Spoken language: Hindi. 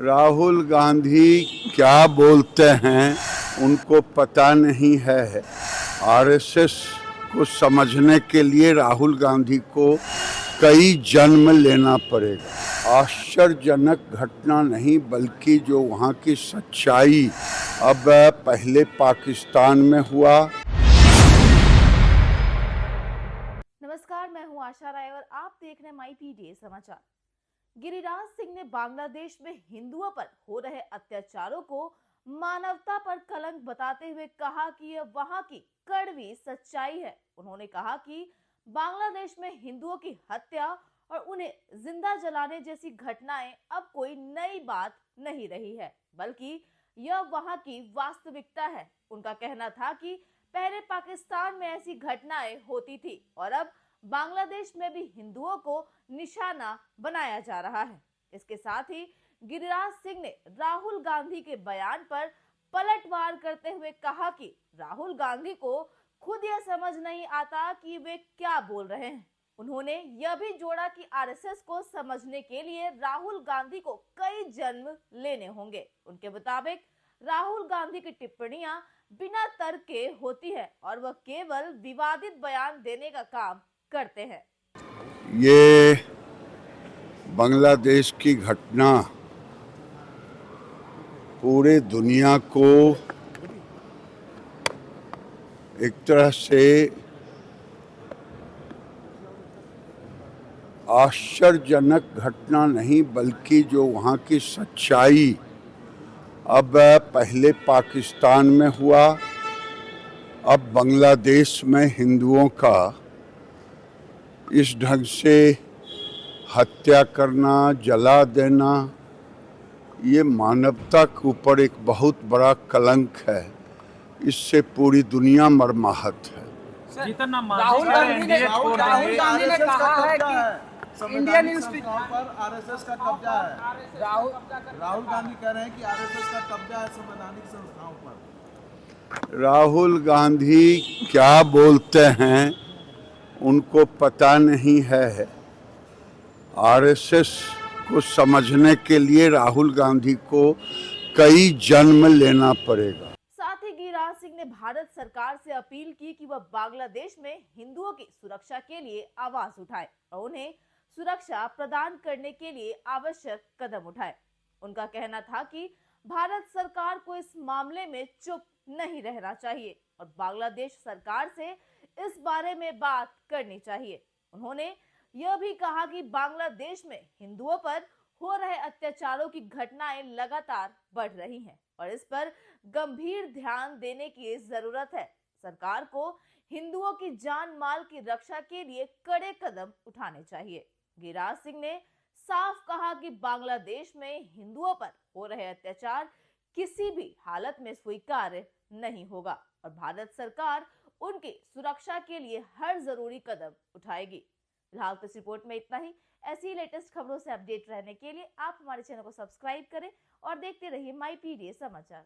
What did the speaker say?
राहुल गांधी क्या बोलते हैं उनको पता नहीं है। आरएसएस को समझने के लिए राहुल गांधी को कई जन्म लेना पड़ेगा। आश्चर्यजनक घटना नहीं बल्कि जो वहाँ की सच्चाई अब पहले पाकिस्तान में हुआ। नमस्कार, मैं हूं आशा राय और आप देख रहे हैं माई पीडीए समाचार। गिरिराज सिंह ने बांग्लादेश में हिंदुओं पर हो रहे अत्याचारों को मानवता पर कलंक बताते हुए कहा कि यह वहां की कड़वी सच्चाई है। उन्होंने कहा कि बांग्लादेश में हिंदुओं की हत्या और उन्हें जिंदा जलाने जैसी घटनाएं अब कोई नई बात नहीं रही है, बल्कि यह वहां की वास्तविकता है। उनका कहना था कि पहले पाकिस्तान में ऐसी घटनाएं होती थी और अब बांग्लादेश में भी हिंदुओं को निशाना बनाया जा रहा है। इसके साथ ही गिरिराज सिंह ने राहुल गांधी के बयान पर पलटवार करते हुए कहा कि राहुल गांधी को खुद यह समझ नहीं आता कि वे क्या बोल रहे हैं। उन्होंने यह भी जोड़ा कि आरएसएस को समझने के लिए राहुल गांधी को कई जन्म लेने होंगे। उनके मुताबिक राहुल गांधी की टिप्पणियां बिना तर्क के होती है और वह केवल विवादित बयान देने का काम करते हैं। ये बांग्लादेश की घटना पूरे दुनिया को एक तरह से आश्चर्यजनक घटना नहीं बल्कि जो वहाँ की सच्चाई अब पहले पाकिस्तान में हुआ, अब बांग्लादेश में हिंदुओं का इस ढंग से हत्या करना, जला देना, ये मानवता के ऊपर एक बहुत बड़ा कलंक है। इससे पूरी दुनिया मर्माहत है। राहुल गांधी ने कहा है कि इंडियन इंस्टीट्यूट पर आरएसएस का कब्जा है। राहुल गांधी कह रहे हैं कि आरएसएस का कब्जा है संवैधानिक संस्थाओं पर। राहुल गांधी क्या बोलते हैं उनको पता नहीं है। आरएसएस को समझने के लिए राहुल गांधी को कई जन्म लेना पड़ेगा। साथ ही गिरिराज सिंह ने भारत सरकार से अपील की कि वह बांग्लादेश में हिंदुओं की सुरक्षा के लिए आवाज उठाए और उन्हें सुरक्षा प्रदान करने के लिए आवश्यक कदम उठाए। उनका कहना था कि भारत सरकार को इस मामले में चुप नहीं रहना चाहिए और बांग्लादेश सरकार से इस बारे में बात करनी चाहिए। उन्होंने यह भी कहा कि बांग्लादेश में हिंदुओं पर हो रहे अत्याचारों की घटनाएं लगातार बढ़ रही हैं और इस पर गंभीर ध्यान देने की जरूरत है। सरकार को हिंदुओं की जान माल की रक्षा के लिए कड़े कदम उठाने चाहिए। गिरिराज सिंह ने साफ कहा कि बांग्लादेश में हिंदुओं पर हो रहे अत्याचार किसी भी हालत में स्वीकार्य नहीं होगा और भारत सरकार उनकी सुरक्षा के लिए हर जरूरी कदम उठाएगी। फिलहाल तो इस रिपोर्ट में इतना ही। ऐसी ही लेटेस्ट खबरों से अपडेट रहने के लिए आप हमारे चैनल को सब्सक्राइब करें और देखते रहिए माई पीडीए समाचार।